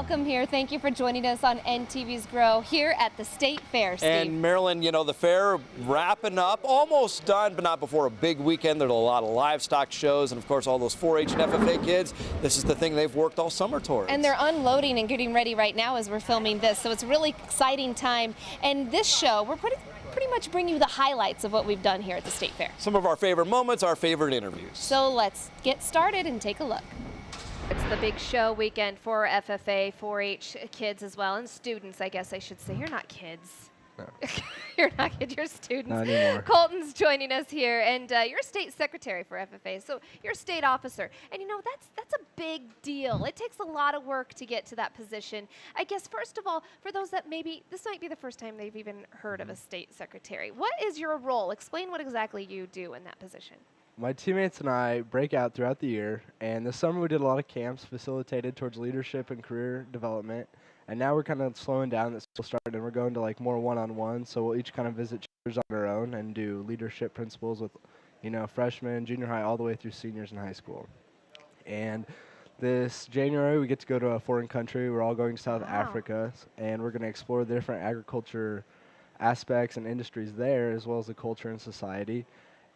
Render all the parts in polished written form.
Welcome here. Thank you for joining us on NTV's Grow here at the State Fair, Steve. And Marilyn, you know, the fair wrapping up, almost done, but not before a big weekend. There's a lot of livestock shows and, of course, all those 4-H and FFA kids. This is the thing they've worked all summer towards. And they're unloading and getting ready right now as we're filming this, so it's a really exciting time. And this show, we're pretty much bring you the highlights of what we've done here at the State Fair. Some of our favorite moments, our favorite interviews. So let's get started and take a look. It's the big show weekend for FFA, 4-H kids as well, and students, I guess I should say. You're not kids. No. You're not kids, you're students. Not anymore. Colton's joining us here, and you're state secretary for FFA, so you're a state officer. And you know, that's a big deal. It takes a lot of work to get to that position. I guess, first of all, for those that maybe, this might be the first time they've even heard of a state secretary. What is your role? Explain what exactly you do in that position. My teammates and I break out throughout the year, and this summer we did a lot of camps facilitated towards leadership and career development, and now we're kind of slowing down that school started, and we're going to like more one-on-one, so we'll each kind of visit chapters on our own and do leadership principles with, you know, freshmen, junior high, all the way through seniors in high school. And this January we get to go to a foreign country. We're all going to South Africa, and we're going to explore the different agriculture aspects and industries there, as well as the culture and society.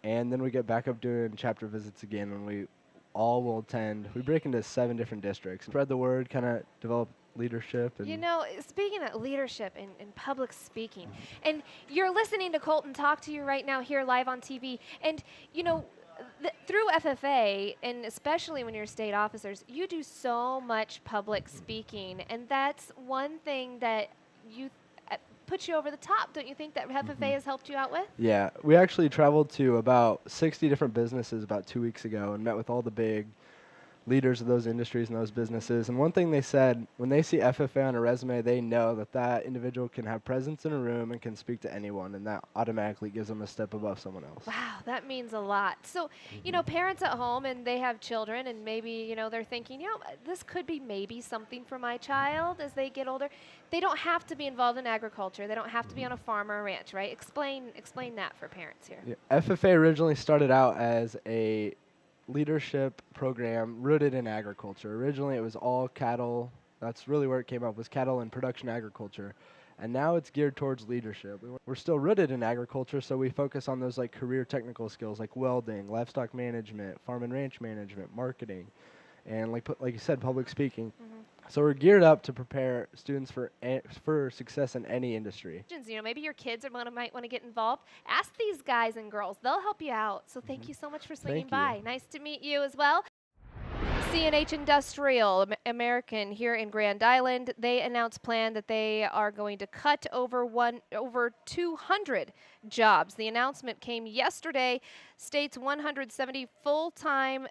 And then we get back up doing chapter visits again, and we all will attend. We break into 7 different districts, spread the word, kind of develop leadership. And you know, speaking of leadership and public speaking, and you're listening to Colton talk to you right now here live on TV, and you know, through FFA, and especially when you're state officers, you do so much public speaking, and that's one thing that you put you over the top. Don't you think that FFA has helped you out with? Yeah, we actually traveled to about 60 different businesses about 2 weeks ago and met with all the big leaders of those industries and those businesses. And one thing they said, when they see FFA on a resume, they know that that individual can have presence in a room and can speak to anyone, and that automatically gives them a step above someone else. Wow, that means a lot. So, you know, parents at home and they have children, and maybe, you know, they're thinking, you know, this could be maybe something for my child as they get older. They don't have to be involved in agriculture. They don't have to be on a farm or a ranch, right? Explain that for parents here. Yeah. FFA originally started out as a leadership program rooted in agriculture. Originally it was all cattle. That's really where it came up, was cattle and production agriculture. And now it's geared towards leadership. We're still rooted in agriculture, so we focus on those like career technical skills like welding, livestock management, farm and ranch management, marketing, and like you said, public speaking. So we're geared up to prepare students for success in any industry. You know, maybe your kids might want to get involved. Ask these guys and girls. They'll help you out. So thank you so much for swinging by. Nice to meet you as well. C&H Industrial American here in Grand Island, they announced plan that they are going to cut over 200 jobs. The announcement came yesterday. States 170 full-time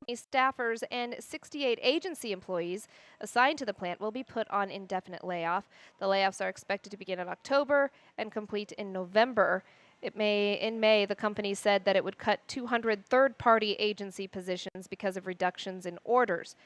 staffers and 68 agency employees assigned to the plant will be put on indefinite layoff. The layoffs are expected to begin in October and complete in November. In May, the company said that it would cut 200 third-party agency positions because of reductions in orders.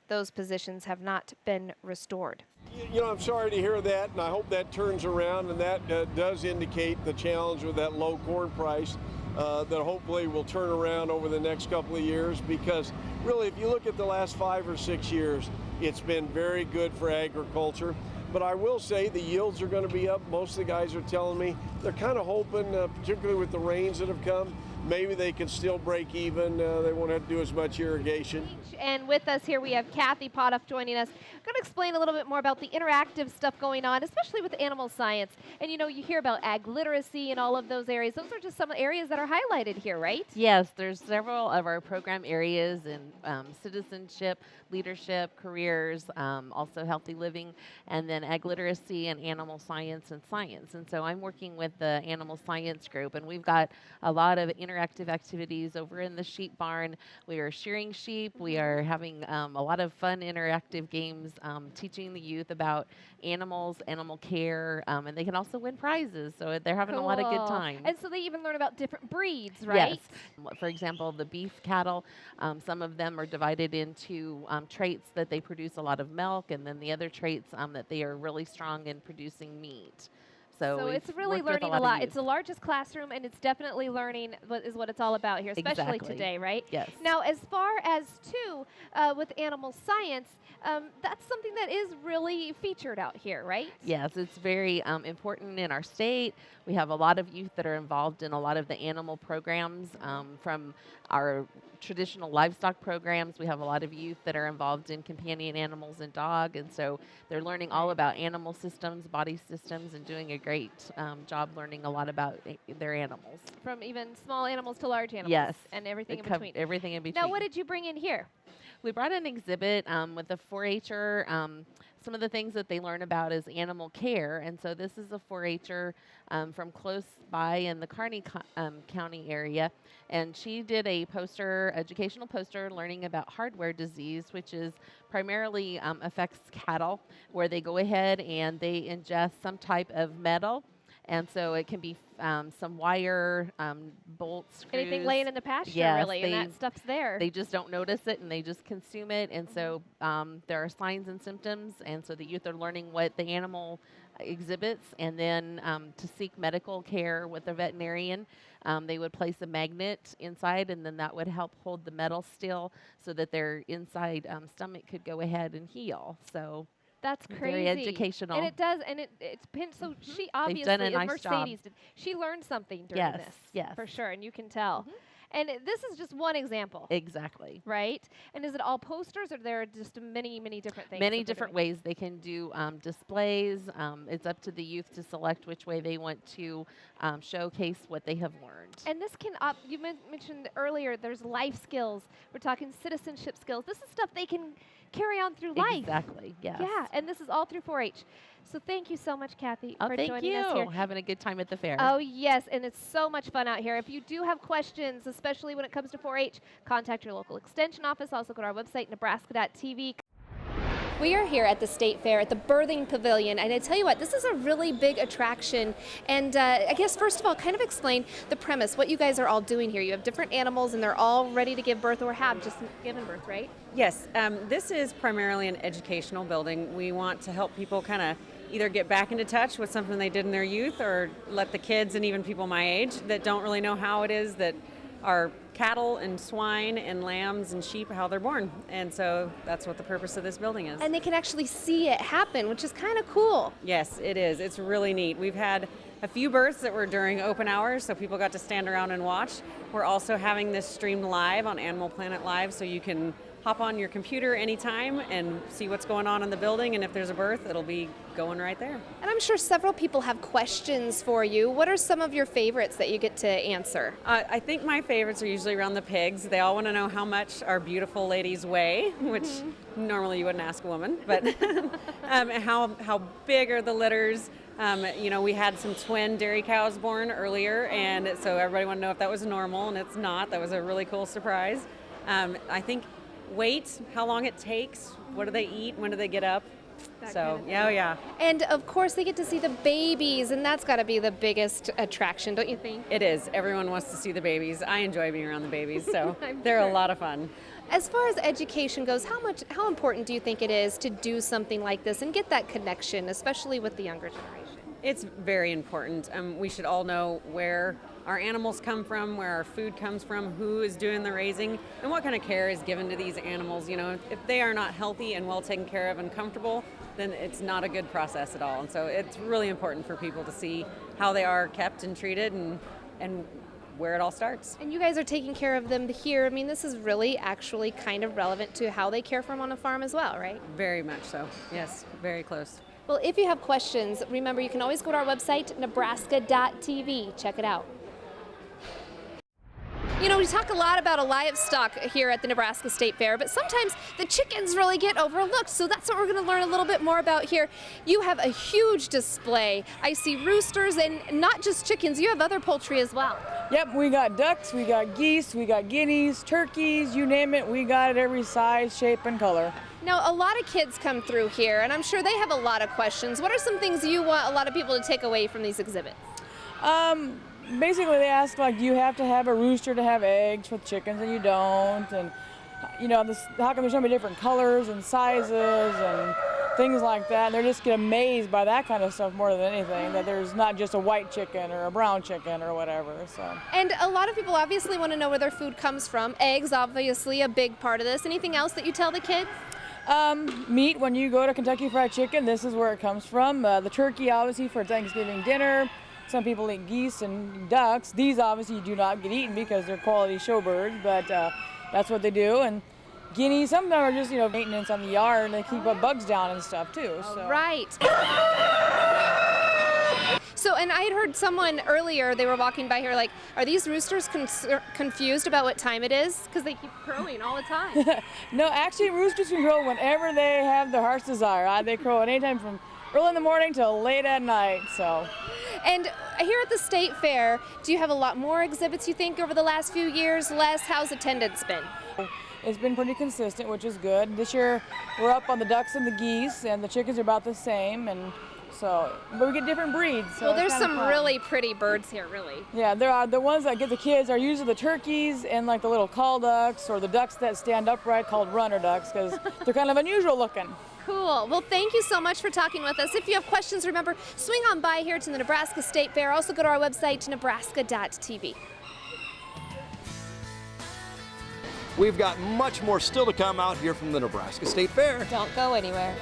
Those positions have not been restored. You know, I'm sorry to hear that, and I hope that turns around, and that does indicate the challenge with that low corn price that hopefully will turn around over the next couple of years, because really, if you look at the last 5 or 6 years, it's been very good for agriculture. But I will say the yields are going to be up. Most of the guys are telling me they're kind of hoping, particularly with the rains that have come, maybe they can still break even. They won't have to do as much irrigation. And with us here we have Kathy Potoff joining us. I'm going to explain a little bit more about the interactive stuff going on, especially with animal science. And you know, you hear about ag literacy and all of those areas. Those are just some areas that are highlighted here, right? Yes, there's several of our program areas in citizenship, leadership, careers, also healthy living, and then ag literacy and animal science and science. And so I'm working with the animal science group, and we've got a lot of interactive activities over in the sheep barn. We are shearing sheep. We are having a lot of fun interactive games, teaching the youth about animals, animal care, and they can also win prizes. So they're having a lot of good time. And so they even learn about different breeds, right? Yes. For example, the beef cattle, some of them are divided into traits that they produce a lot of milk, and then the other traits that they are really strong in producing meat. So it's really learning a lot. It's the largest classroom, and it's definitely learning what it's all about here, especially today, right? Yes. Now, as far as, too, with animal science, that's something that is really featured out here, right? Yes, it's very important in our state. We have a lot of youth that are involved in a lot of the animal programs from our traditional livestock programs. We have a lot of youth that are involved in companion animals and dog, and so they're learning all about animal systems, body systems, and doing a great job learning a lot about their animals. From even small animals to large animals. Yes. And everything in between. Everything in between. Now, what did you bring in here? We brought an exhibit with a 4-H'er. Some of the things that they learn about is animal care, and so this is a 4-H'er from close by in the Kearney County area, and she did a educational poster learning about hardware disease, which is primarily affects cattle, where they go ahead and they ingest some type of metal. And so it can be some wire, bolts, screws. Anything laying in the pasture, yes, really, and that stuff's there. They just don't notice it, and they just consume it. And so there are signs and symptoms, and so the youth are learning what the animal exhibits, and then to seek medical care with a veterinarian. They would place a magnet inside, and then that would help hold the metal still so that their inside stomach could go ahead and heal. So that's crazy. Very educational. And it does, and it's been, so she obviously, done a nice Mercedes did, she learned something during this. Yes. For sure, and you can tell. And this is just one example. Exactly. Right? And is it all posters, or there are just many, many different things? Many different ways they can do displays. It's up to the youth to select which way they want to showcase what they have learned. And this can, you mentioned earlier, there's life skills. We're talking citizenship skills. This is stuff they can carry on through life. Exactly, yes. Yeah, and this is all through 4-H. So thank you so much, Kathy, for joining us here. Thank you. Having a good time at the fair. Oh, yes, and it's so much fun out here. If you do have questions, especially when it comes to 4-H, contact your local extension office. Also go to our website, nebraska.tv. We are here at the State Fair at the Birthing Pavilion, and I tell you what, this is a really big attraction. And I guess first of all, kind of explain the premise, what you guys are all doing here. You have different animals, and they're all ready to give birth or have just given birth, right? Yes, this is primarily an educational building. We want to help people kind of either get back into touch with something they did in their youth, or let the kids and even people my age that don't really know how it is that are cattle and swine and lambs and sheep, how they're born. And so that's what the purpose of this building is. And they can actually see it happen, which is kind of cool. Yes, it is. It's really neat. We've had a few births that were during open hours, so people got to stand around and watch. We're also having this streamed live on Animal Planet Live, so you can hop on your computer anytime and see what's going on in the building, and if there's a birth, it'll be going right there. And I'm sure several people have questions for you. What are some of your favorites that you get to answer? I think my favorites are usually around the pigs. They all want to know how much our beautiful ladies weigh, which normally you wouldn't ask a woman, but how big are the litters? We had some twin dairy cows born earlier, and so everybody wanted to know if that was normal, and it's not. That was a really cool surprise. I think weight, how long it takes, what do they eat, when do they get up? Yeah. And of course they get to see the babies, and that's got to be the biggest attraction, don't you think? It is. Everyone wants to see the babies. I enjoy being around the babies, so they're a lot of fun. As far as education goes, how important do you think it is to do something like this and get that connection, especially with the younger generation? It's very important. We should all know where our animals come from, where our food comes from, who is doing the raising, and what kind of care is given to these animals. If they are not healthy and well taken care of and comfortable, then it's not a good process at all. And so it's really important for people to see how they are kept and treated and where it all starts. And you guys are taking care of them here. I mean, this is really actually kind of relevant to how they care for them on a farm as well, right? Very much so. Yes, very close. Well, if you have questions, remember you can always go to our website, nebraska.tv. Check it out. We talk a lot about livestock here at the Nebraska State Fair, but sometimes the chickens really get overlooked, so that's what we're going to learn a little bit more about here. You have a huge display. I see roosters, and not just chickens, you have other poultry as well. Yep, we got ducks, we got geese, we got guineas, turkeys, you name it, we got it every size, shape, and color. Now, a lot of kids come through here, and I'm sure they have a lot of questions. What are some things you want a lot of people to take away from these exhibits? Basically, they ask, do you have to have a rooster to have eggs with chickens, and you don't? And, how come there's so many different colors and sizes? And things like that. They're just get amazed by that kind of stuff more than anything, that there's not just a white chicken or a brown chicken or whatever. So. And a lot of people obviously want to know where their food comes from. Eggs, obviously, a big part of this. Anything else that you tell the kids? Meat, when you go to Kentucky Fried Chicken, this is where it comes from. The turkey, obviously, for Thanksgiving dinner. Some people eat geese and ducks. These obviously do not get eaten because they're quality show birds, but that's what they do. And guineas, some of them are just, maintenance on the yard, and they keep bugs down and stuff too. So. Right. So, and I had heard someone earlier, they were walking by here like, are these roosters confused about what time it is? Because they keep crowing all the time. No, actually, roosters can crow whenever they have their heart's desire. They crow at any time from early in the morning till late at night, so. And here at the State Fair, do you have a lot more exhibits, you think, over the last few years? Less? How's attendance been? It's been pretty consistent, which is good. This year, we're up on the ducks and the geese, and the chickens are about the same, and so, but we get different breeds. So well, there's some really pretty birds here, really. Yeah, there are. The ones that get the kids are usually the turkeys and like the little call ducks or the ducks that stand upright called runner ducks because they're kind of unusual looking. Cool. Well, thank you so much for talking with us. If you have questions, remember, swing on by here to the Nebraska State Fair. Also go to our website, nebraska.tv. We've got much more still to come out here from the Nebraska State Fair. Don't go anywhere.